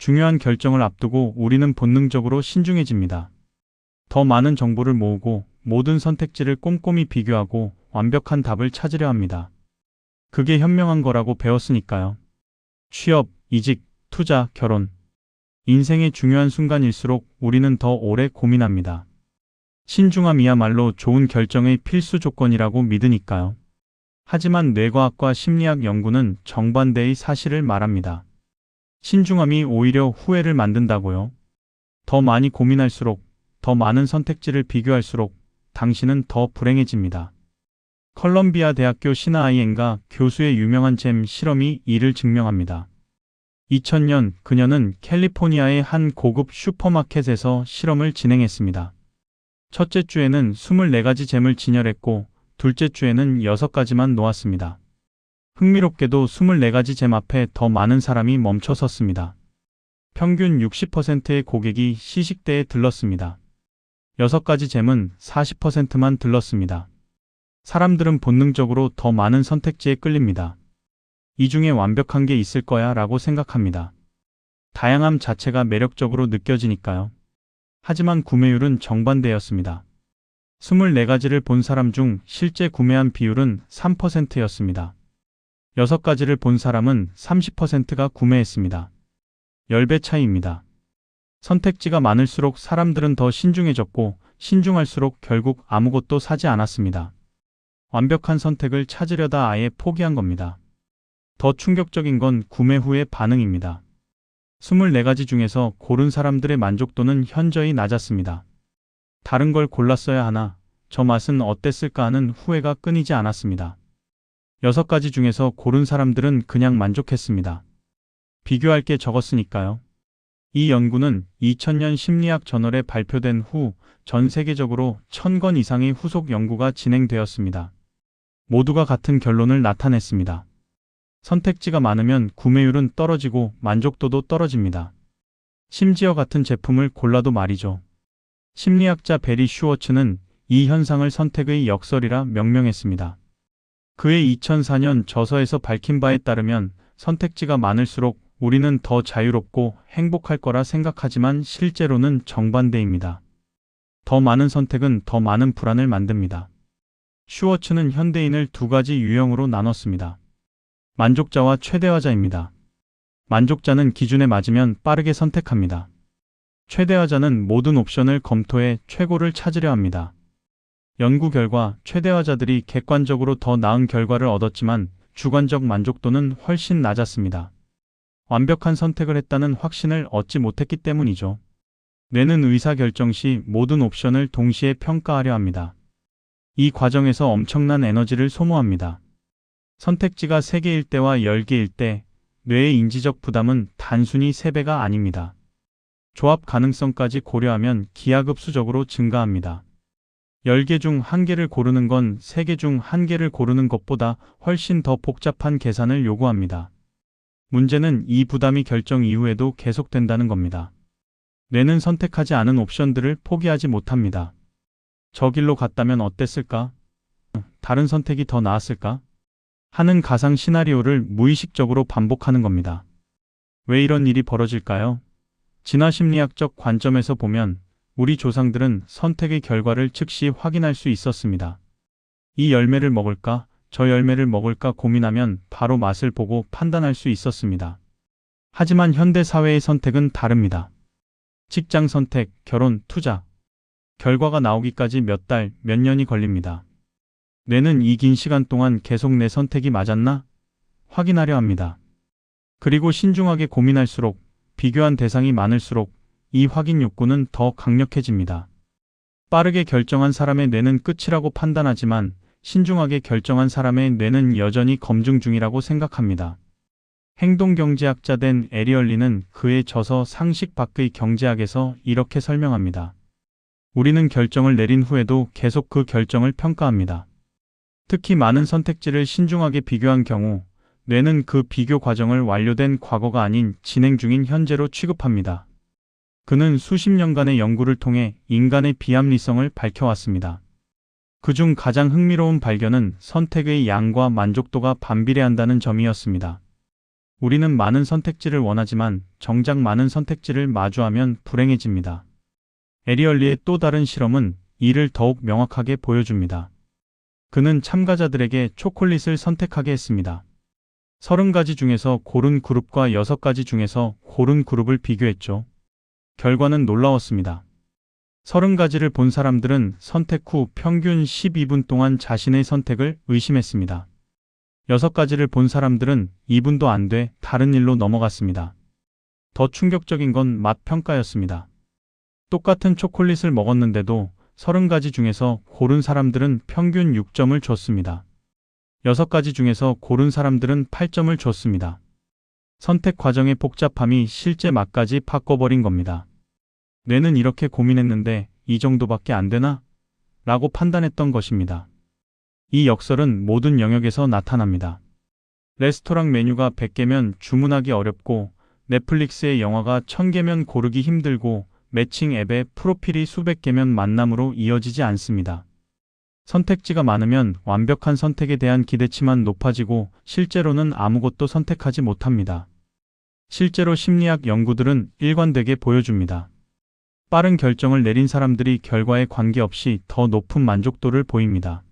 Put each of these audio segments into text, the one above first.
중요한 결정을 앞두고 우리는 본능적으로 신중해집니다. 더 많은 정보를 모으고 모든 선택지를 꼼꼼히 비교하고 완벽한 답을 찾으려 합니다. 그게 현명한 거라고 배웠으니까요. 취업, 이직, 투자, 결혼. 인생의 중요한 순간일수록 우리는 더 오래 고민합니다. 신중함이야말로 좋은 결정의 필수 조건이라고 믿으니까요. 하지만 뇌과학과 심리학 연구는 정반대의 사실을 말합니다. 신중함이 오히려 후회를 만든다고요. 더 많이 고민할수록, 더 많은 선택지를 비교할수록 당신은 더 불행해집니다. 컬럼비아 대학교 시나 아이엔가 교수의 유명한 잼 실험이 이를 증명합니다. 2000년 그녀는 캘리포니아의 한 고급 슈퍼마켓에서 실험을 진행했습니다. 첫째 주에는 24가지 잼을 진열했고 둘째 주에는 6가지만 놓았습니다. 흥미롭게도 24가지 잼 앞에 더 많은 사람이 멈춰 섰습니다. 평균 60%의 고객이 시식대에 들렀습니다. 6가지 잼은 40%만 들렀습니다. 사람들은 본능적으로 더 많은 선택지에 끌립니다. 이 중에 완벽한 게 있을 거야 라고 생각합니다. 다양함 자체가 매력적으로 느껴지니까요. 하지만 구매율은 정반대였습니다. 24가지를 본 사람 중 실제 구매한 비율은 3%였습니다. 6가지를 본 사람은 30%가 구매했습니다. 10배 차이입니다. 선택지가 많을수록 사람들은 더 신중해졌고 신중할수록 결국 아무것도 사지 않았습니다. 완벽한 선택을 찾으려다 아예 포기한 겁니다. 더 충격적인 건 구매 후의 반응입니다. 24가지 중에서 고른 사람들의 만족도는 현저히 낮았습니다. 다른 걸 골랐어야 하나, 저 맛은 어땠을까 하는 후회가 끊이지 않았습니다. 6가지 중에서 고른 사람들은 그냥 만족했습니다. 비교할 게 적었으니까요. 이 연구는 2000년 심리학 저널에 발표된 후 전 세계적으로 1000건 이상의 후속 연구가 진행되었습니다. 모두가 같은 결론을 나타냈습니다. 선택지가 많으면 구매율은 떨어지고 만족도도 떨어집니다. 심지어 같은 제품을 골라도 말이죠. 심리학자 베리 슈워츠는 이 현상을 선택의 역설이라 명명했습니다. 그의 2004년 저서에서 밝힌 바에 따르면 선택지가 많을수록 우리는 더 자유롭고 행복할 거라 생각하지만 실제로는 정반대입니다. 더 많은 선택은 더 많은 불안을 만듭니다. 슈워츠는 현대인을 2가지 유형으로 나눴습니다. 만족자와 최대화자입니다. 만족자는 기준에 맞으면 빠르게 선택합니다. 최대화자는 모든 옵션을 검토해 최고를 찾으려 합니다. 연구 결과 최대화자들이 객관적으로 더 나은 결과를 얻었지만 주관적 만족도는 훨씬 낮았습니다. 완벽한 선택을 했다는 확신을 얻지 못했기 때문이죠. 뇌는 의사결정 시 모든 옵션을 동시에 평가하려 합니다. 이 과정에서 엄청난 에너지를 소모합니다. 선택지가 3개일 때와 10개일 때 뇌의 인지적 부담은 단순히 3배가 아닙니다. 조합 가능성까지 고려하면 기하급수적으로 증가합니다. 10개 중 1개를 고르는 건 3개 중 1개를 고르는 것보다 훨씬 더 복잡한 계산을 요구합니다. 문제는 이 부담이 결정 이후에도 계속된다는 겁니다. 뇌는 선택하지 않은 옵션들을 포기하지 못합니다. 저 길로 갔다면 어땠을까? 다른 선택이 더 나았을까? 하는 가상 시나리오를 무의식적으로 반복하는 겁니다. 왜 이런 일이 벌어질까요? 진화심리학적 관점에서 보면 우리 조상들은 선택의 결과를 즉시 확인할 수 있었습니다. 이 열매를 먹을까, 저 열매를 먹을까 고민하면 바로 맛을 보고 판단할 수 있었습니다. 하지만 현대 사회의 선택은 다릅니다. 직장 선택, 결혼, 투자. 결과가 나오기까지 몇 달, 몇 년이 걸립니다. 뇌는 이 긴 시간 동안 계속 내 선택이 맞았나? 확인하려 합니다. 그리고 신중하게 고민할수록, 비교한 대상이 많을수록 이 확인 욕구는 더 강력해집니다. 빠르게 결정한 사람의 뇌는 끝이라고 판단하지만 신중하게 결정한 사람의 뇌는 여전히 검증 중이라고 생각합니다. 행동경제학자 댄 에리얼리는 그의 저서 상식 밖의 경제학에서 이렇게 설명합니다. 우리는 결정을 내린 후에도 계속 그 결정을 평가합니다. 특히 많은 선택지를 신중하게 비교한 경우 뇌는 그 비교 과정을 완료된 과거가 아닌 진행 중인 현재로 취급합니다. 그는 수십 년간의 연구를 통해 인간의 비합리성을 밝혀왔습니다. 그중 가장 흥미로운 발견은 선택의 양과 만족도가 반비례한다는 점이었습니다. 우리는 많은 선택지를 원하지만 정작 많은 선택지를 마주하면 불행해집니다. 에리얼리의 또 다른 실험은 이를 더욱 명확하게 보여줍니다. 그는 참가자들에게 초콜릿을 선택하게 했습니다. 30가지 중에서 고른 그룹과 6가지 중에서 고른 그룹을 비교했죠. 결과는 놀라웠습니다. 30가지를 본 사람들은 선택 후 평균 12분 동안 자신의 선택을 의심했습니다. 6가지를 본 사람들은 2분도 안 돼 다른 일로 넘어갔습니다. 더 충격적인 건 맛 평가였습니다. 똑같은 초콜릿을 먹었는데도 30가지 중에서 고른 사람들은 평균 6점을 줬습니다. 6가지 중에서 고른 사람들은 8점을 줬습니다. 선택 과정의 복잡함이 실제 맛까지 바꿔버린 겁니다. 뇌는 이렇게 고민했는데 이 정도밖에 안 되나? 라고 판단했던 것입니다. 이 역설은 모든 영역에서 나타납니다. 레스토랑 메뉴가 100개면 주문하기 어렵고 넷플릭스의 영화가 1000개면 고르기 힘들고 매칭 앱의 프로필이 수백 개면 만남으로 이어지지 않습니다. 선택지가 많으면 완벽한 선택에 대한 기대치만 높아지고 실제로는 아무것도 선택하지 못합니다. 실제로 심리학 연구들은 일관되게 보여줍니다. 빠른 결정을 내린 사람들이 결과에 관계없이 더 높은 만족도를 보입니다.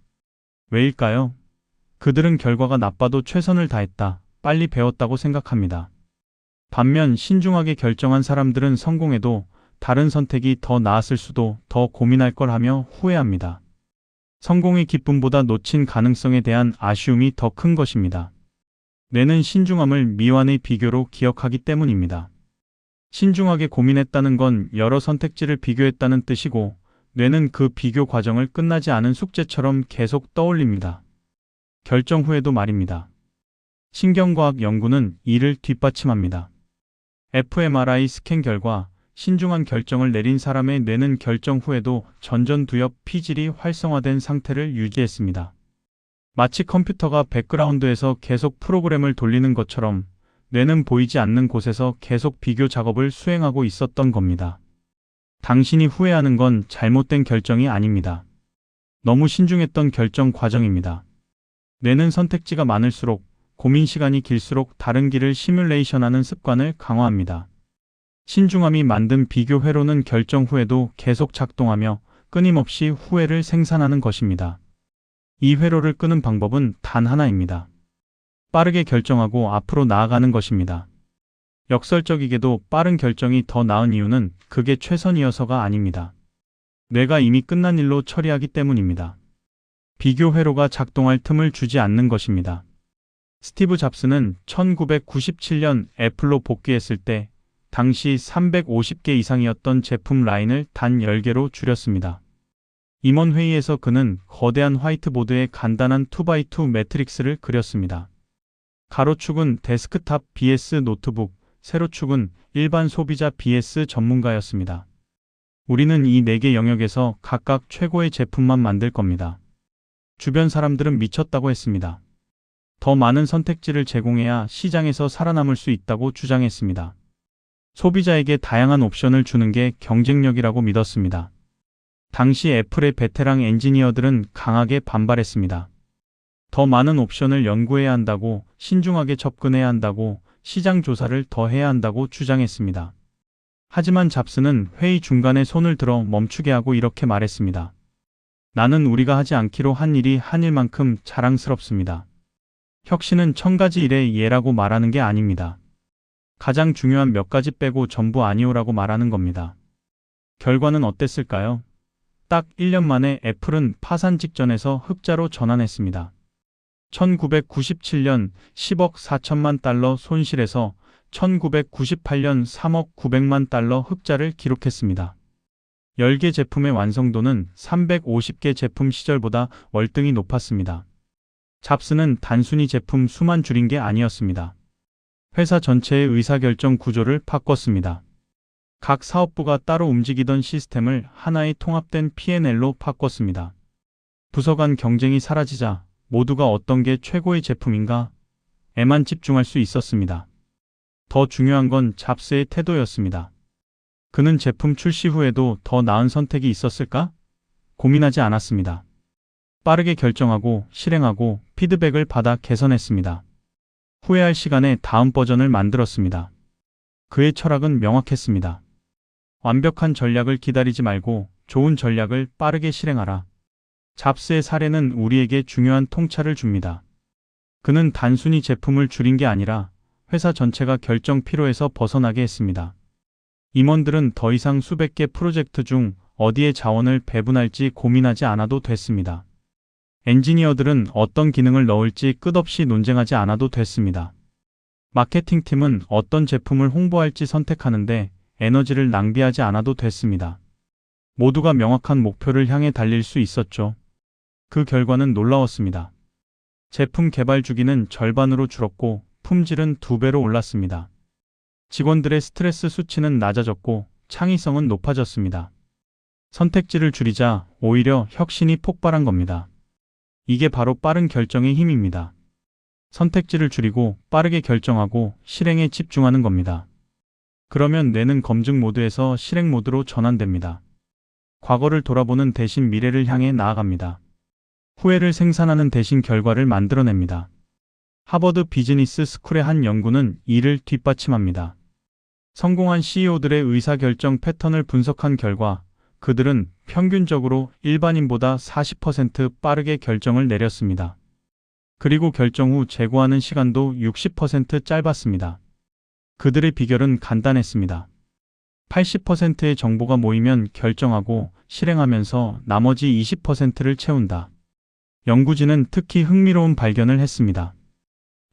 왜일까요? 그들은 결과가 나빠도 최선을 다했다, 빨리 배웠다고 생각합니다. 반면 신중하게 결정한 사람들은 성공해도 다른 선택이 더 나았을 수도, 더 고민할 걸 하며 후회합니다. 성공의 기쁨보다 놓친 가능성에 대한 아쉬움이 더 큰 것입니다. 뇌는 신중함을 미완의 비교로 기억하기 때문입니다. 신중하게 고민했다는 건 여러 선택지를 비교했다는 뜻이고, 뇌는 그 비교 과정을 끝나지 않은 숙제처럼 계속 떠올립니다. 결정 후에도 말입니다. 신경과학 연구는 이를 뒷받침합니다. fMRI 스캔 결과 신중한 결정을 내린 사람의 뇌는 결정 후에도 전전두엽 피질이 활성화된 상태를 유지했습니다. 마치 컴퓨터가 백그라운드에서 계속 프로그램을 돌리는 것처럼 뇌는 보이지 않는 곳에서 계속 비교 작업을 수행하고 있었던 겁니다. 당신이 후회하는 건 잘못된 결정이 아닙니다. 너무 신중했던 결정 과정입니다. 뇌는 선택지가 많을수록, 고민 시간이 길수록 다른 길을 시뮬레이션하는 습관을 강화합니다. 신중함이 만든 비교 회로는 결정 후에도 계속 작동하며 끊임없이 후회를 생산하는 것입니다. 이 회로를 끄는 방법은 단 하나입니다. 빠르게 결정하고 앞으로 나아가는 것입니다. 역설적이게도 빠른 결정이 더 나은 이유는 그게 최선이어서가 아닙니다. 뇌가 이미 끝난 일로 처리하기 때문입니다. 비교 회로가 작동할 틈을 주지 않는 것입니다. 스티브 잡스는 1997년 애플로 복귀했을 때 당시 350개 이상이었던 제품 라인을 단 10개로 줄였습니다. 임원회의에서 그는 거대한 화이트보드에 간단한 2x2 매트릭스를 그렸습니다. 가로축은 데스크탑 vs 노트북, 세로축은 일반 소비자 vs 전문가였습니다. 우리는 이 4개 영역에서 각각 최고의 제품만 만들 겁니다. 주변 사람들은 미쳤다고 했습니다. 더 많은 선택지를 제공해야 시장에서 살아남을 수 있다고 주장했습니다. 소비자에게 다양한 옵션을 주는 게 경쟁력이라고 믿었습니다. 당시 애플의 베테랑 엔지니어들은 강하게 반발했습니다. 더 많은 옵션을 연구해야 한다고, 신중하게 접근해야 한다고, 시장 조사를 더 해야 한다고 주장했습니다. 하지만 잡스는 회의 중간에 손을 들어 멈추게 하고 이렇게 말했습니다. 나는 우리가 하지 않기로 한 일이 한 일만큼 자랑스럽습니다. 혁신은 1000가지 일의 예라고 말하는 게 아닙니다. 가장 중요한 몇 가지 빼고 전부 아니오라고 말하는 겁니다. 결과는 어땠을까요? 딱 1년 만에 애플은 파산 직전에서 흑자로 전환했습니다. 1997년 10억 4천만 달러 손실에서 1998년 3억 900만 달러 흑자를 기록했습니다. 10개 제품의 완성도는 350개 제품 시절보다 월등히 높았습니다. 잡스는 단순히 제품 수만 줄인 게 아니었습니다. 회사 전체의 의사결정 구조를 바꿨습니다. 각 사업부가 따로 움직이던 시스템을 하나의 통합된 P&L로 바꿨습니다. 부서 간 경쟁이 사라지자 모두가 어떤 게 최고의 제품인가? 에만 집중할 수 있었습니다. 더 중요한 건 잡스의 태도였습니다. 그는 제품 출시 후에도 더 나은 선택이 있었을까? 고민하지 않았습니다. 빠르게 결정하고 실행하고 피드백을 받아 개선했습니다. 후회할 시간에 다음 버전을 만들었습니다. 그의 철학은 명확했습니다. 완벽한 전략을 기다리지 말고 좋은 전략을 빠르게 실행하라. 잡스의 사례는 우리에게 중요한 통찰을 줍니다. 그는 단순히 제품을 줄인 게 아니라 회사 전체가 결정 피로에서 벗어나게 했습니다. 임원들은 더 이상 수백 개 프로젝트 중 어디에 자원을 배분할지 고민하지 않아도 됐습니다. 엔지니어들은 어떤 기능을 넣을지 끝없이 논쟁하지 않아도 됐습니다. 마케팅팀은 어떤 제품을 홍보할지 선택하는데 에너지를 낭비하지 않아도 됐습니다. 모두가 명확한 목표를 향해 달릴 수 있었죠. 그 결과는 놀라웠습니다. 제품 개발 주기는 절반으로 줄었고 품질은 2배로 올랐습니다. 직원들의 스트레스 수치는 낮아졌고 창의성은 높아졌습니다. 선택지를 줄이자 오히려 혁신이 폭발한 겁니다. 이게 바로 빠른 결정의 힘입니다. 선택지를 줄이고 빠르게 결정하고 실행에 집중하는 겁니다. 그러면 뇌는 검증 모드에서 실행 모드로 전환됩니다. 과거를 돌아보는 대신 미래를 향해 나아갑니다. 후회를 생산하는 대신 결과를 만들어냅니다. 하버드 비즈니스 스쿨의 한 연구는 이를 뒷받침합니다. 성공한 CEO들의 의사결정 패턴을 분석한 결과 그들은 평균적으로 일반인보다 40% 빠르게 결정을 내렸습니다. 그리고 결정 후 재고하는 시간도 60% 짧았습니다. 그들의 비결은 간단했습니다. 80%의 정보가 모이면 결정하고 실행하면서 나머지 20%를 채운다. 연구진은 특히 흥미로운 발견을 했습니다.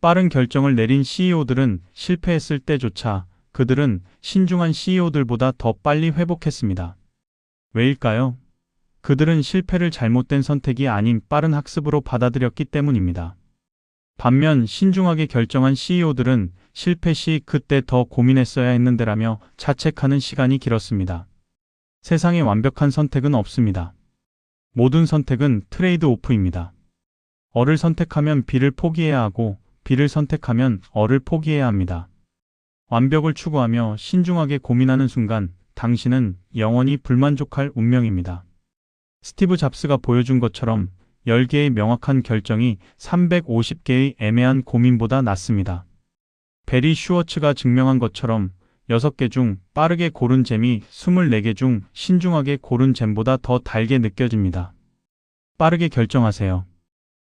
빠른 결정을 내린 CEO들은 실패했을 때조차 그들은 신중한 CEO들보다 더 빨리 회복했습니다. 왜일까요? 그들은 실패를 잘못된 선택이 아닌 빠른 학습으로 받아들였기 때문입니다. 반면 신중하게 결정한 CEO들은 실패 시 그때 더 고민했어야 했는데라며 자책하는 시간이 길었습니다. 세상에 완벽한 선택은 없습니다. 모든 선택은 트레이드 오프입니다. 어를 선택하면 B를 포기해야 하고 B를 선택하면 어를 포기해야 합니다. 완벽을 추구하며 신중하게 고민하는 순간 당신은 영원히 불만족할 운명입니다. 스티브 잡스가 보여준 것처럼 10개의 명확한 결정이 350개의 애매한 고민보다 낫습니다. 베리 슈워츠가 증명한 것처럼 6개 중 빠르게 고른 잼이 24개 중 신중하게 고른 잼보다 더 달게 느껴집니다. 빠르게 결정하세요.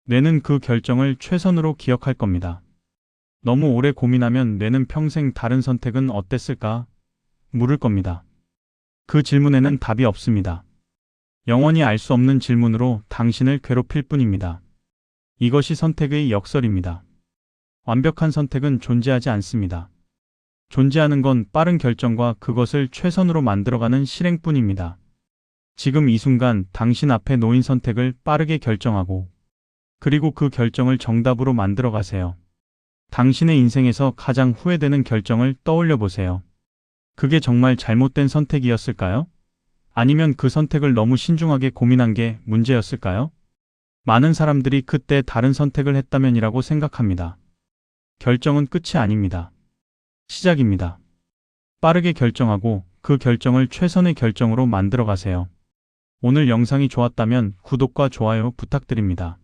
뇌는 그 결정을 최선으로 기억할 겁니다. 너무 오래 고민하면 뇌는 평생 다른 선택은 어땠을까? 물을 겁니다. 그 질문에는 답이 없습니다. 영원히 알 수 없는 질문으로 당신을 괴롭힐 뿐입니다. 이것이 선택의 역설입니다. 완벽한 선택은 존재하지 않습니다. 존재하는 건 빠른 결정과 그것을 최선으로 만들어가는 실행뿐입니다. 지금 이 순간 당신 앞에 놓인 선택을 빠르게 결정하고 그리고 그 결정을 정답으로 만들어 가세요. 당신의 인생에서 가장 후회되는 결정을 떠올려 보세요. 그게 정말 잘못된 선택이었을까요? 아니면 그 선택을 너무 신중하게 고민한 게 문제였을까요? 많은 사람들이 그때 다른 선택을 했다면이라고 생각합니다. 결정은 끝이 아닙니다. 시작입니다. 빠르게 결정하고 그 결정을 최선의 결정으로 만들어 가세요. 오늘 영상이 좋았다면 구독과 좋아요 부탁드립니다.